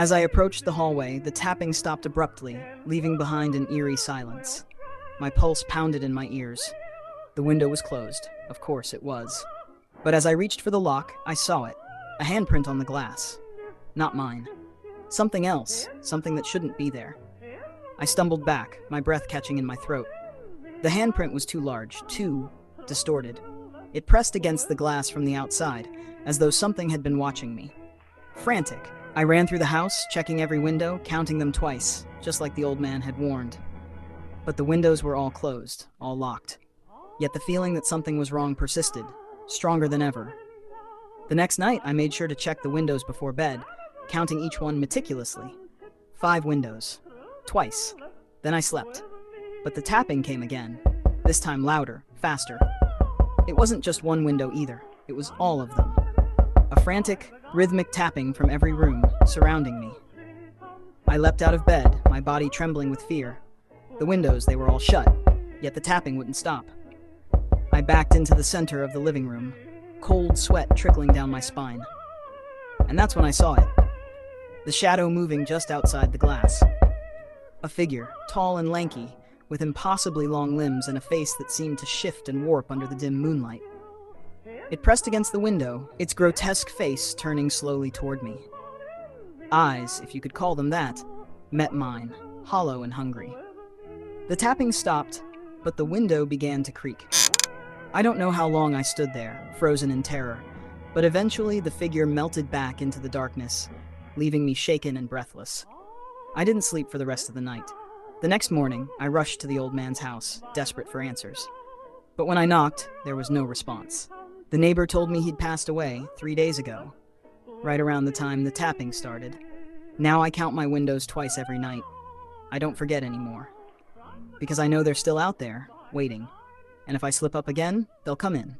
As I approached the hallway, the tapping stopped abruptly, leaving behind an eerie silence. My pulse pounded in my ears. The window was closed. Of course it was. But as I reached for the lock, I saw it. A handprint on the glass. Not mine. Something else. Something that shouldn't be there. I stumbled back, my breath catching in my throat. The handprint was too large, too distorted. It pressed against the glass from the outside, as though something had been watching me. Frantic, I ran through the house, checking every window, counting them twice, just like the old man had warned. But the windows were all closed, all locked. Yet the feeling that something was wrong persisted, stronger than ever. The next night, I made sure to check the windows before bed, counting each one meticulously. 5 windows. Twice. Then I slept. But the tapping came again, this time louder, faster. It wasn't just one window either, it was all of them. A frantic, rhythmic tapping from every room, surrounding me. I leapt out of bed, my body trembling with fear. The windows, they were all shut, yet the tapping wouldn't stop. I backed into the center of the living room, cold sweat trickling down my spine. And that's when I saw it. The shadow moving just outside the glass. A figure, tall and lanky, with impossibly long limbs and a face that seemed to shift and warp under the dim moonlight. It pressed against the window, its grotesque face turning slowly toward me. Eyes, if you could call them that, met mine, hollow and hungry. The tapping stopped, but the window began to creak. I don't know how long I stood there, frozen in terror, but eventually the figure melted back into the darkness, leaving me shaken and breathless. I didn't sleep for the rest of the night. The next morning, I rushed to the old man's house, desperate for answers. But when I knocked, there was no response. The neighbor told me he'd passed away 3 days ago, right around the time the tapping started. Now I count my windows twice every night. I don't forget anymore. Because I know they're still out there, waiting. And if I slip up again, they'll come in.